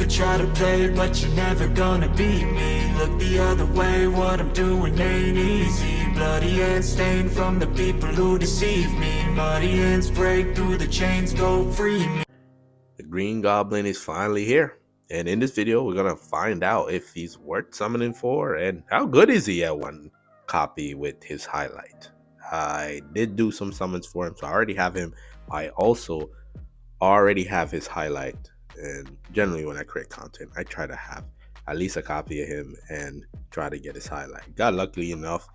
could try to play, but you're never gonna beat me. Look the other way, what I'm doing ain't easy. Bloody hands stained from the people who deceive me. Muddy hands break through the chains, go free me. The Green Goblin is finally here. And in this video, we're going to find out if he's worth summoning for and how good is he at one copy with his highlight. I did do some summons for him, so I already have him. I also already have his highlight. And generally when I create content, I try to have at least a copy of him and try to get his highlight. Got lucky enough,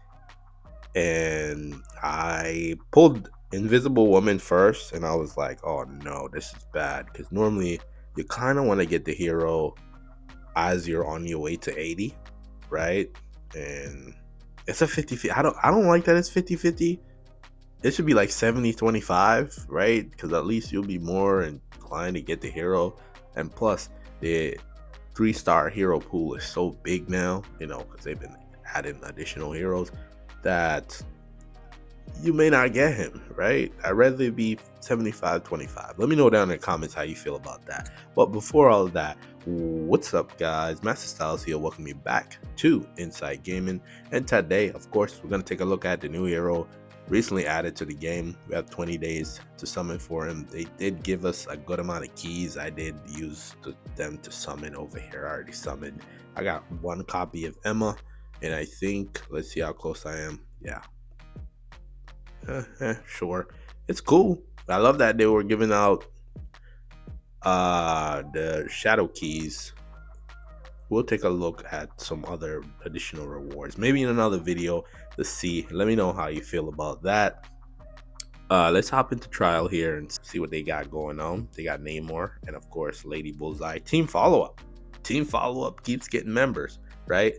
and I pulled Invisible Woman first, and I was like, oh no, this is bad, because normally you kind of want to get the hero as you're on your way to 80, right? And it's a 50-50. I don't like that it's 50-50. It should be like 70-25, right? Because at least you'll be more inclined to get the hero. And plus, the 3-star hero pool is so big now, because they've been adding additional heroes, that you may not get him, right? I'd rather it be 75-25. Let me know down in the comments how you feel about that. But before all of that, what's up, guys? Master Styles here. Welcome you back to Inside Gaming. And today, of course, we're going to take a look at the new hero recently added to the game. We have 20 days to summon for him. They did give us a good amount of keys. I did use them to summon over here. I already summoned. I got one copy of Emma, and I think, let's see how close I am. Yeah. Sure. It's cool. I love that they were giving out the shadow keys. We'll take a look at some other additional rewards, maybe in another video to see. Let me know how you feel about that. Let's hop into trial here and see what they got going on. They got Namor and, of course, Lady Bullseye. Team follow-up. Team follow-up keeps getting members, right?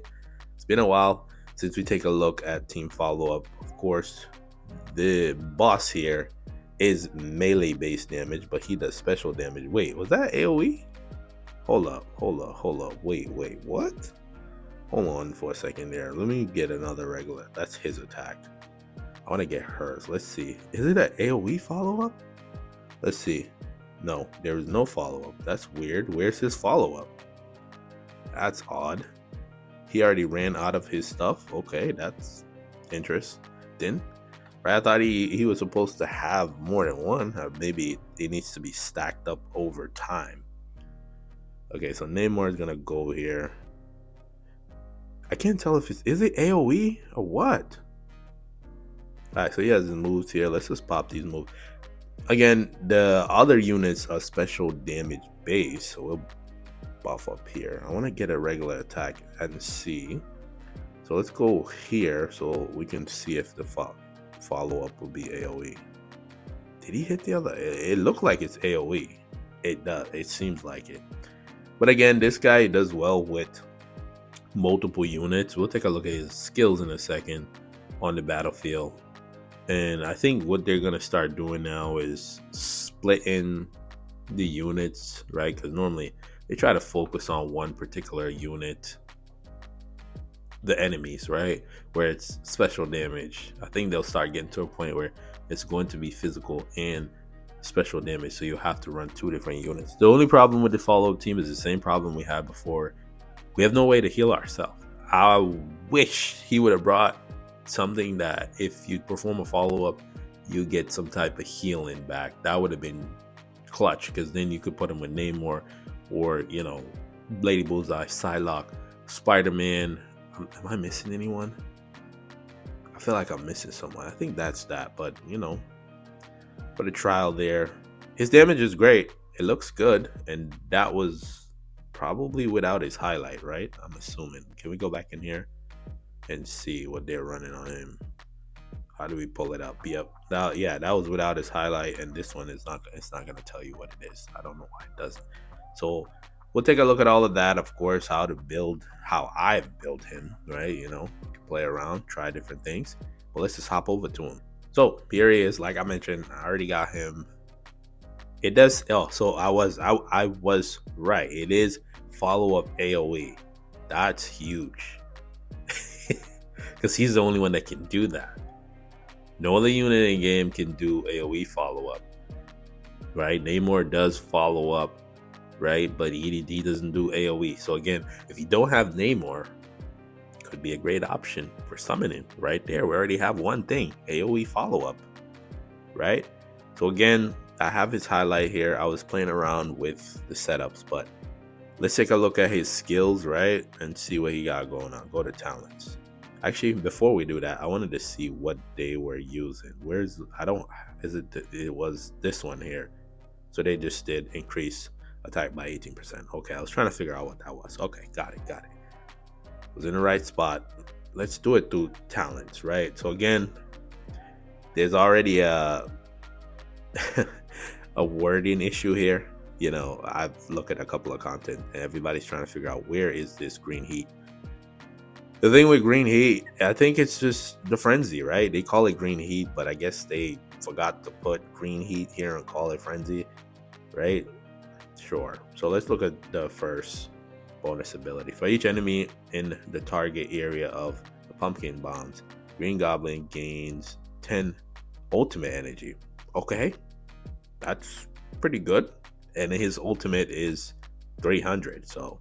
It's been a while since we take a look at team follow-up. Of course, the boss here is melee based damage, but he does special damage. Wait, was that AoE? Hold up. Wait, what? Hold on for a second there. Let me get another regular. That's his attack. I want to get hers. Let's see. Is it an AoE follow-up? Let's see. No, there is no follow-up. That's weird. Where's his follow-up? That's odd. He already ran out of his stuff. Okay, that's interesting. Right, I thought he was supposed to have more than one. Maybe it needs to be stacked up over time. Okay, so Namor is gonna go here. I can't tell if is it AoE or what. Alright, so he has his moves here. Let's just pop these moves. Again, the other units are special damage base, so we'll buff up here. I want to get a regular attack and see. So let's go here so we can see if the follow-up will be AoE. Did he hit the other? It looked like it's AoE. It does. It seems like it. But again, this guy does well with multiple units. We'll take a look at his skills in a second on the battlefield. And I think what they're going to start doing now is splitting the units, right? Because normally they try to focus on one particular unit, the enemies, right? Where it's special damage. I think they'll start getting to a point where it's going to be physical and special damage, so you have to run 2 different units. The only problem with the follow-up team is the same problem we had before. We have no way to heal ourselves. I wish he would have brought something that if you perform a follow-up, you get some type of healing back. That would have been clutch, because then you could put him with Namor or, Lady Bullseye, Psylocke, Spider-Man. Am I missing anyone? I feel like I'm missing someone. I think that's that, but for the trial there, his damage is great. It looks good, and that was probably without his highlight, right? I'm assuming. Can we go back in here and see what they're running on him? How do we pull it up? Yep. That was without his highlight, and this one is not. It's not going to tell you what it is. I don't know why it doesn't. So we'll take a look at all of that, of course, how I build him, right? Play around, try different things. But let's just hop over to him. So here he is. Like I mentioned, I already got him. It does. Oh, so I was right. It is follow-up AoE. That's huge, because he's the only one that can do that. No other unit in game can do AoE follow-up, right? Namor does follow up right? But EDD doesn't do AoE. So again, if you don't have Namor, could be a great option for summoning right there. We already have one thing, AoE follow-up, right? So again, I have his highlight here. I was playing around with the setups, but let's take a look at his skills, right? And see what he got going on. Go to talents. Actually, before we do that, I wanted to see what they were using. It was this one here. So they just did increase attack by 18%. Okay, I was trying to figure out what that was. Okay, got it. Was in the right spot. Let's do it through talents, right? So again, there's already a a wording issue here. You know, I've looked at a couple of content and everybody's trying to figure out where is this green heat. The thing with green heat, I think it's just the frenzy, right? They call it green heat, but I guess they forgot to put green heat here and call it frenzy, right? Sure. So let's look at the first bonus ability. For each enemy in the target area of the pumpkin bombs, Green Goblin gains 10 ultimate energy. Okay, that's pretty good. And his ultimate is 300. So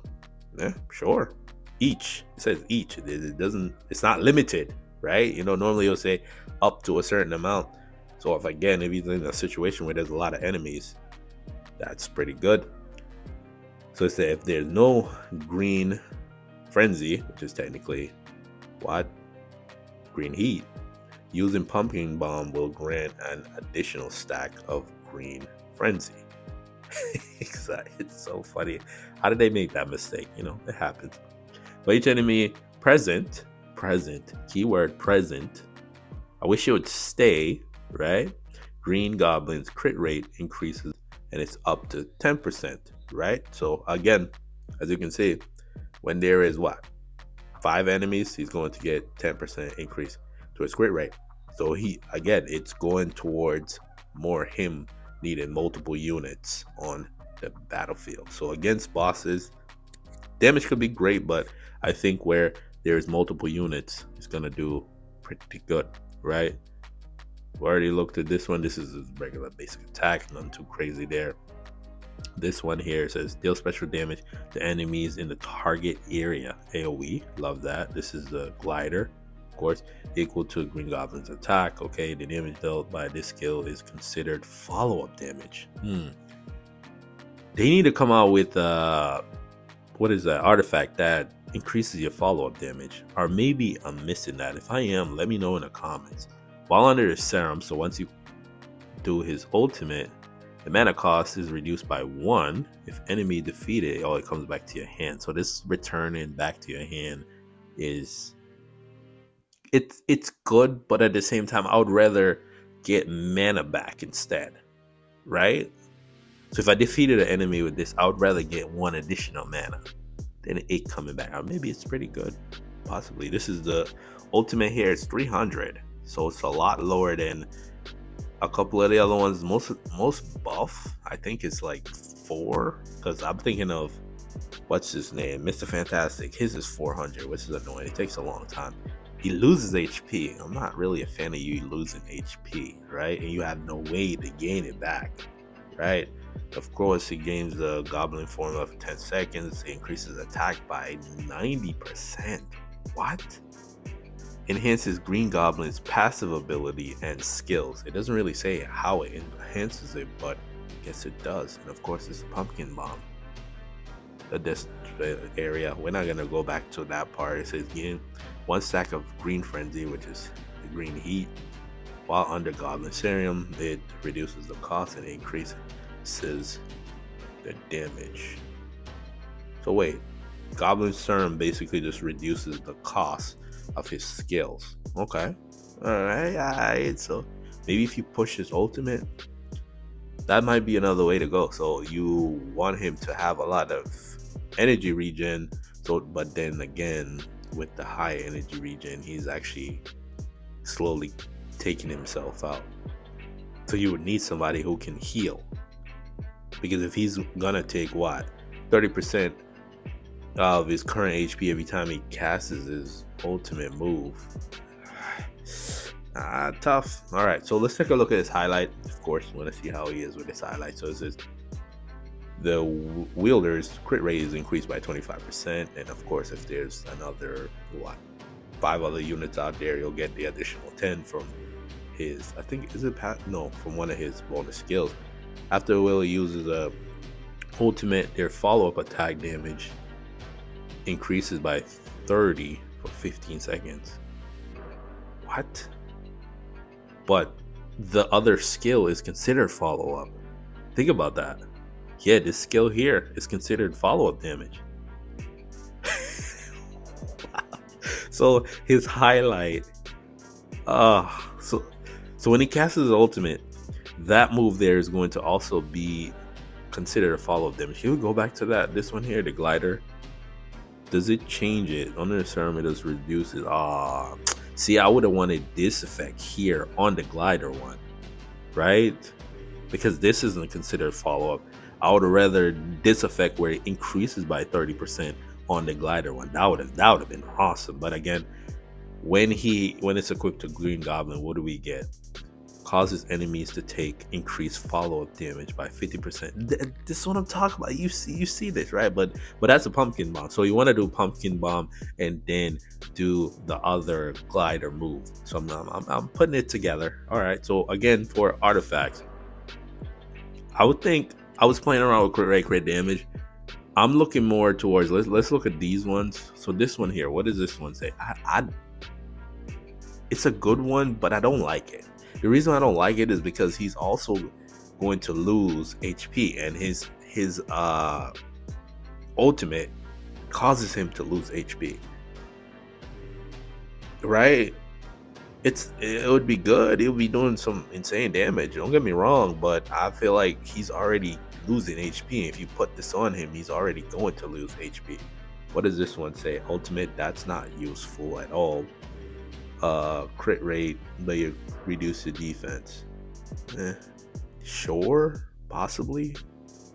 yeah, sure. Each, it says each. It's not limited, right? You know, normally you'll say up to a certain amount. So if he's in a situation where there's a lot of enemies, that's pretty good. So it's that if there's no green frenzy, which is technically what? Green heat, using pumpkin bomb will grant an additional stack of green frenzy. It's so funny. How did they make that mistake? You know, it happens. For each enemy present, keyword present. I wish it would stay, right? Green Goblin's crit rate increases and it's up to 10%, right? So again, as you can see, when there is 5 enemies, he's going to get 10% increase to his crit rate. So it's going towards more him needing multiple units on the battlefield. So against bosses, damage could be great, but I think where there's multiple units, it's gonna do pretty good, right? We already looked at this one. This is a regular basic attack, nothing too crazy there. This one here says deal special damage to enemies in the target area. AoE, love that. This is the glider, of course, equal to Green Goblin's attack. Okay, the damage dealt by this skill is considered follow-up damage. They need to come out with what is that artifact that increases your follow-up damage, or maybe I'm missing that. If I am, let me know in the comments. While under the serum, so once you do his ultimate, the mana cost is reduced by 1. If enemy defeated, it comes back to your hand. So this returning back to your hand is it's good, but at the same time, I would rather get mana back instead, right? So if I defeated an enemy with this, I would rather get 1 additional mana than 8 coming back. Or maybe it's pretty good, possibly. This is the ultimate here. It's 300, so it's a lot lower than a couple of the other ones. Most buff, I think it's like 4, because I'm thinking of what's his name, Mr. Fantastic. His is 400, which is annoying. It takes a long time. He loses HP. I'm not really a fan of you losing HP, right? And you have no way to gain it back, right? Of course, he gains the Goblin formula for 10 seconds. He increases attack by 90%. What? Enhances Green Goblin's passive ability and skills. It doesn't really say how it enhances it, but I guess it does. And of course, it's a pumpkin bomb. This area, we're not gonna go back to that part. It says gain 1 stack of green frenzy, which is the green heat. While under Goblin serum, it reduces the cost and increases the damage. So wait, Goblin serum basically just reduces the cost of his skills. Okay, all right. So maybe if you push his ultimate, that might be another way to go. So you want him to have a lot of energy regen, but then again, with the high energy regen, he's actually slowly taking himself out. So you would need somebody who can heal, because if he's gonna take 30% of his current HP every time he casts his ultimate move, tough. All right, so let's take a look at his highlight. Of course, you want to see how he is with his highlight. So it says the wielder's crit rate is increased by 25%, and of course, if there's another 5 other units out there, you'll get the additional 10 from his, I think, is it no, from one of his bonus skills. After a wielders uses a ultimate, their follow-up attack damage increases by 30 for 15 seconds. What? But the other skill is considered follow-up. Think about that. Yeah, this skill here is considered follow-up damage. So his highlight, so when he casts his ultimate, that move there is going to also be considered a follow-up damage. He'll go back to that. This one here, the glider. Does it change it? Under the serum, it does reduces. See, I would have wanted this effect here on the glider one, right? Because this isn't considered follow-up. I would have rather this effect where it increases by 30% on the glider one. That would have been awesome. But again, when it's equipped to Green Goblin, what do we get? Causes enemies to take increased follow-up damage by 50%. This is what I'm talking about. You see this, right? But that's a pumpkin bomb. So you want to do pumpkin bomb and then do the other glider move. So I'm putting it together. All right. So again, for artifacts, I would think I was playing around with crit damage. I'm looking more towards let's look at these ones. So this one here, what does this one say? It's a good one, but I don't like it. The reason I don't like it is because he's also going to lose HP, and his ultimate causes him to lose HP. Right? It would be good. He'll be doing some insane damage. Don't get me wrong, but I feel like he's already losing HP. If you put this on him, he's already going to lose HP. What does this one say? Ultimate, that's not useful at all. Crit rate, but you reduce the defense. Sure, possibly,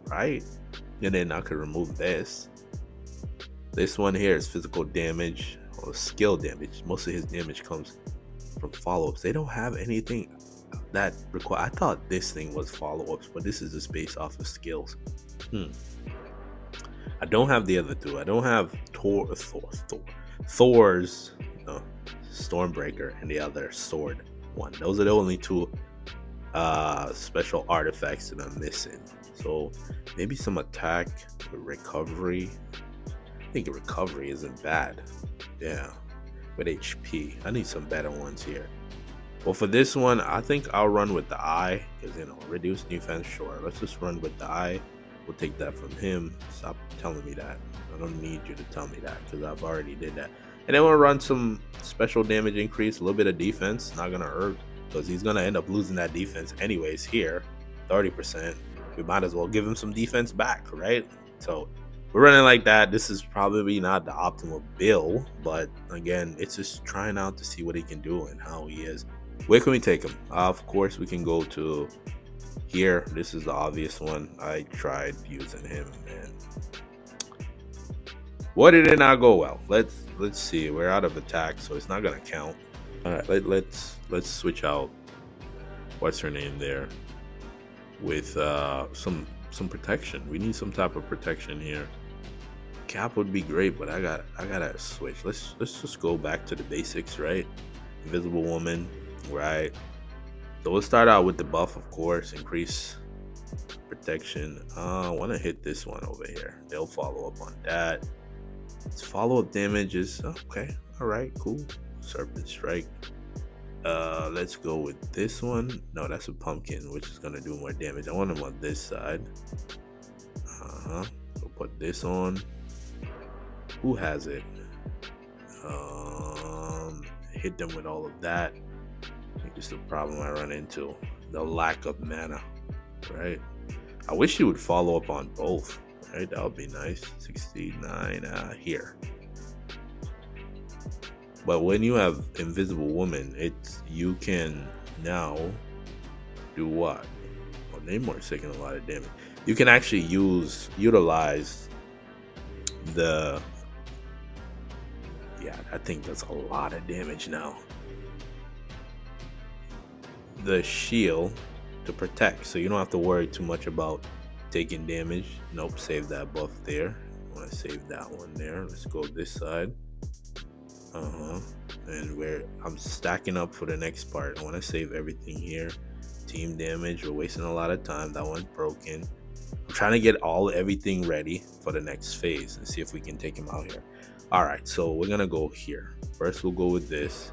right? And then I could remove this. This one here is physical damage or skill damage. Most of his damage comes from follow-ups. They don't have anything that require. I thought this thing was follow-ups, but this is just based off of skills. I don't have the other two. I don't have Thor's Stormbreaker and the other sword one. Those are the only two special artifacts that I'm missing. So maybe some attack, recovery. I think recovery isn't bad. Yeah, with HP. I need some better ones here. Well, for this one, I think I'll run with the eye, because reduce defense. Sure, let's just run with the eye. We'll take that from him. Stop telling me that. I don't need you to tell me that, because I've already did that. And then we'll run some special damage increase, a little bit of defense. Not gonna hurt, because he's gonna end up losing that defense anyways here, 30%. We might as well give him some defense back, right? So we're running like that. This is probably not the optimal build, but again, it's just trying out to see what he can do and how he is. Where can we take him? Of course, we can go to here. This is the obvious one. I tried using him, and what did it not go well? Let's see. We're out of attack, so it's not gonna count. All right, let's switch out. What's her name there? With some protection. We need some type of protection here. Cap would be great, but I gotta switch. Let's just go back to the basics, right? Invisible Woman, right? So we'll start out with the buff, of course. Increase protection. I want to hit this one over here. They'll follow up on that. Its follow-up damage is okay. All right, cool. Serpent Strike. Let's go with this one. No, that's a pumpkin, which is gonna do more damage. I want him on this side. We'll put this on. Who has it? Hit them with all of that. I think this is the problem I run into. The lack of mana, right? I wish you would follow up on both, right? That would be nice. 69 here. But when you have Invisible Woman, you can now do what? Well, Namor's taking a lot of damage. You can actually utilize the. Yeah, I think that's a lot of damage now. The shield to protect, so you don't have to worry too much about taking damage. Nope, save that buff there. I want to save that one there. Let's go this side. And where I'm stacking up for the next part, I want to save everything here. Team damage, we're wasting a lot of time. That one's broken. I'm trying to get everything ready for the next phase and see if we can take him out here. All right, so we're gonna go here first. We'll go with this.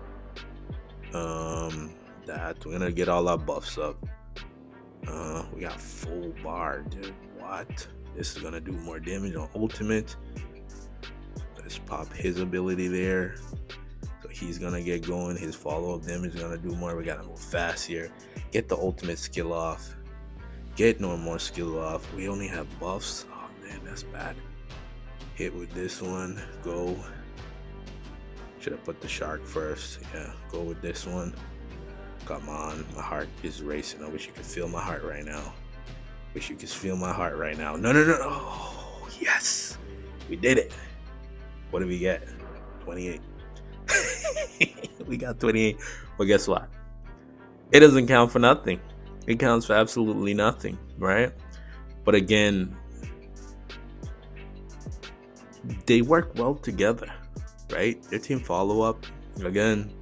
That we're gonna get all our buffs up. We got full bar, dude. What? This is gonna do more damage on ultimate. Let's pop his ability there. So he's gonna get going. His follow-up damage is gonna do more. We gotta move fast here. Get the ultimate skill off. Get no more skill off. We only have buffs. Oh man, that's bad. Hit with this one. Go. Should have put the shark first. Yeah, go with this one. Come on, my heart is racing. I wish you could feel my heart right now. Wish you could feel my heart right now. No. Oh, yes. We did it. What did we get? 28. We got 28. Well, guess what? It doesn't count for nothing. It counts for absolutely nothing, right? But again, they work well together, right? Their team follow-up, again,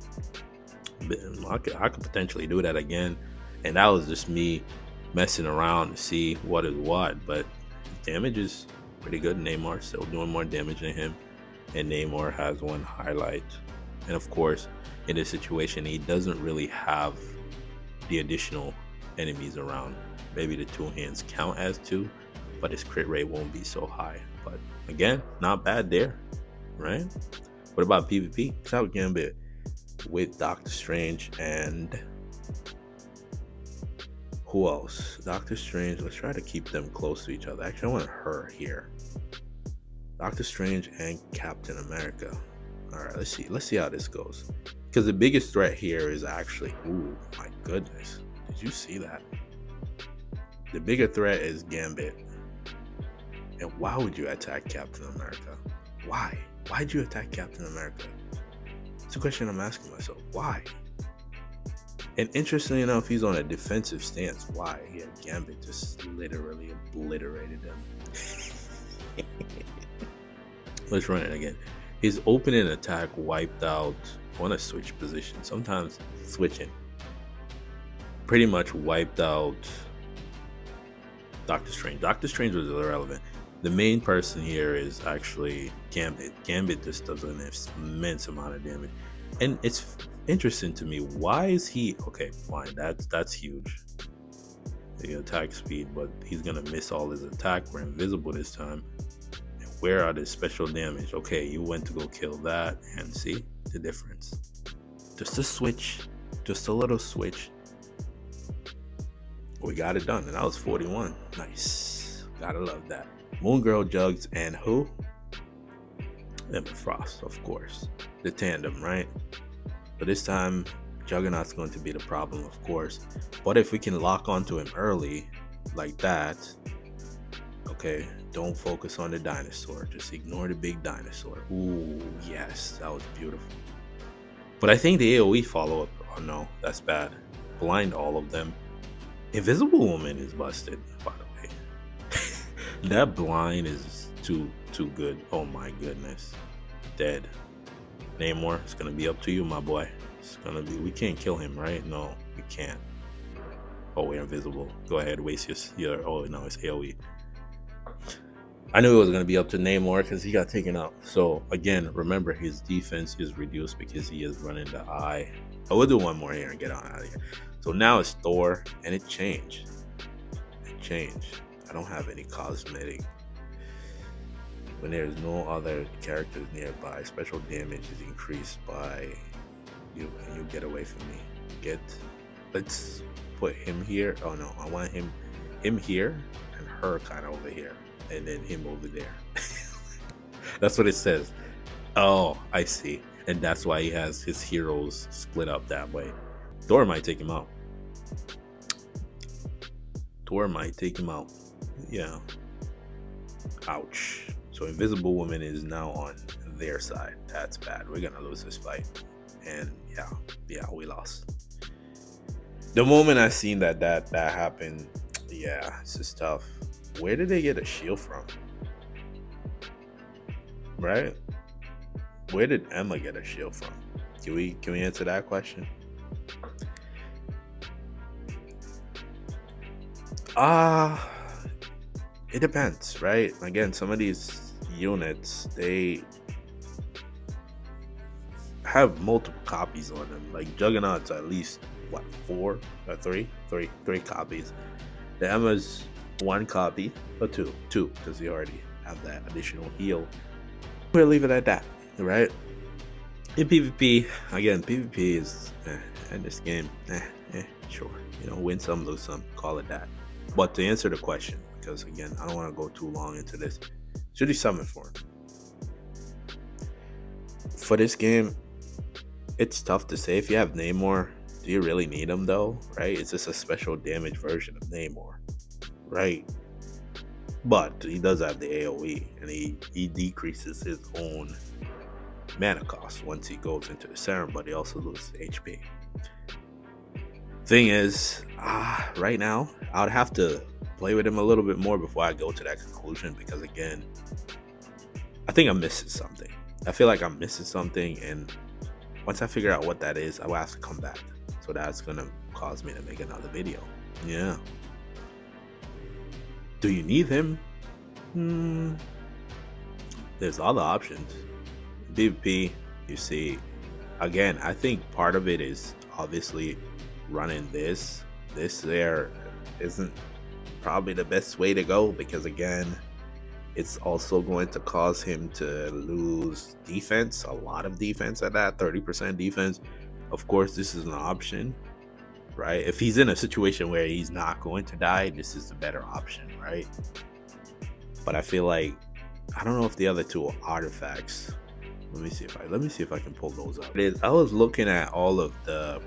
I could potentially do that again. And that was just me messing around to see what is what. But damage is pretty good. Neymar still doing more damage than him. And Neymar has one highlight. And of course, in this situation, he doesn't really have the additional enemies around. Maybe the two hands count as two, but his crit rate won't be so high. But again, not bad there, right? What about PvP? Shout out Gambit with Doctor Strange and who else? Doctor Strange. Let's try to keep them close to each other. Actually, I want her here. Doctor Strange and Captain America. All right, let's see how this goes. Because the biggest threat here is actually, ooh, my goodness, did you see that? The bigger threat is Gambit. And why would you attack Captain America? Why? Why'd you attack Captain America? It's a question I'm asking myself. Why? And interestingly enough, he's on a defensive stance. Why? Yeah, Gambit just literally obliterated him. Let's run it again. His opening attack wiped out. I want to switch position. Sometimes switching pretty much wiped out Doctor Strange. Doctor Strange was irrelevant. The main person here is actually Gambit. Gambit just does an immense amount of damage. And it's interesting to me. Why is he... Okay, fine. That's huge. The attack speed, but he's going to miss all his attack. We're invisible this time. And where are the special damage? Okay, you went to go kill that. And see the difference. Just a switch. Just a little switch. We got it done. And that was 41. Nice. Gotta love that. Moon Girl, Jugs, and who? Emma Frost, of course. The tandem, right? But this time, Juggernaut's going to be the problem, of course. But if we can lock onto him early, like that, okay, don't focus on the dinosaur. Just ignore the big dinosaur. Ooh, yes, that was beautiful. But I think the AoE follow-up, oh no, that's bad. Blind all of them. Invisible Woman is busted, by the way. That blind is too good. Oh my goodness. Dead. Namor, it's gonna be up to you, my boy. It's gonna be. We can't kill him, right? No, we can't. Oh, we're invisible. Go ahead, waste your. Oh no, it's AoE. I knew it was gonna be up to Namor because he got taken out. So again, remember his defense is reduced because he is running the eye. I will do one more here and get on out of here. So now it's Thor, and it changed. It changed. I don't have any cosmetic. When there's no other characters nearby, special damage is increased by you, and you get away from me. Let's put him here. Oh no, I want him here and her kind of over here, and then him over there. That's what it says. Oh, I see. And that's why he has his heroes split up that way. Thor might take him out. Yeah. Ouch. So Invisible Woman is now on their side. That's bad. We're gonna lose this fight. And yeah, we lost. The moment I seen that happened, yeah, it's just tough. where did they get a shield from? Right? Where did Emma get a shield from? Can we answer that question? It depends, right? Again, some of these units, they have multiple copies on them. Like Juggernaut's at least what, four or three copies. The Emma's one copy or two because they already have that additional heal. We'll leave it at that, right? In PvP, again, PvP is in this game, sure, win some, lose some, call it that. But to answer the question, because again, I don't want to go too long into this, should you summon for him? For this game, it's tough to say. If you have Namor, do you really need him though, right? It's just a special damage version of Namor, right? But he does have the AoE, and he decreases his own mana cost once he goes into the serum, but he also loses HP. Thing is, right now, I would have to play with him a little bit more before I go to that conclusion, because again, I think I'm missing something. I feel like I'm missing something, and once I figure out what that is, I will have to come back. So that's gonna cause me to make another video. Yeah. Do you need him? There's other options. PvP, you see, again, I think part of it is obviously running this there isn't probably the best way to go, because again, it's also going to cause him to lose defense, a lot of defense at that, 30% defense. Of course, this is an option, right? If he's in a situation where he's not going to die, this is the better option, right? But I feel like, I don't know if the other two are artifacts. Let me see if I can pull those up. I was looking at all of the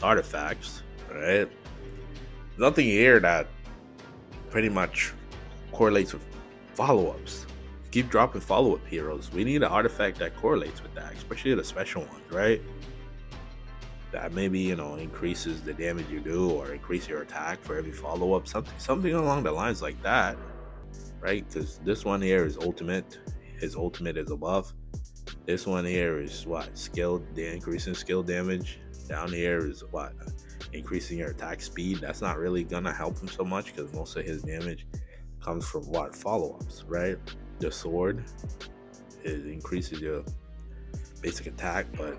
artifacts, right? Nothing here that pretty much correlates with follow-ups. Keep dropping follow-up heroes. We need an artifact that correlates with that, especially the special ones, right? That maybe, increases the damage you do or increase your attack for every follow-up, something along the lines like that, right? Because this one here is ultimate. His ultimate is above. This one here is what? Skill, increasing skill damage. Down here is what? Increasing your attack speed. That's not really gonna help him so much, because most of his damage comes from what? Follow-ups, right? The sword, it increases your basic attack, but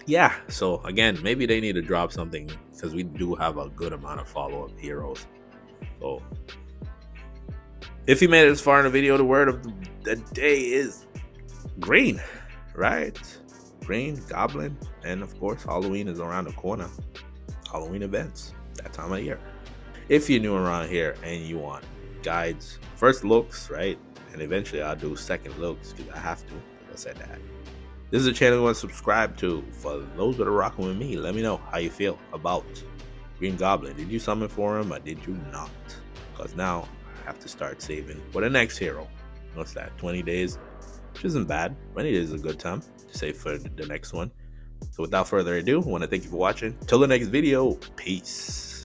yeah. So again, maybe they need to drop something, because we do have a good amount of follow-up heroes. So if you made it this far in the video, the word of the day is green, right? Green, Goblin, and of course Halloween is around the corner. Halloween events, that time of year. If you're new around here and you want guides, first looks, right? And eventually I'll do second looks, because I have to, like I said that. This is a channel you want to subscribe to. For those that are rocking with me, let me know how you feel about Green Goblin. Did you summon for him or did you not? Because now I have to start saving for the next hero. What's that, 20 days? Which isn't bad. 20 days is a good time to save for the next one. So without further ado, I want to thank you for watching. Till the next video, peace.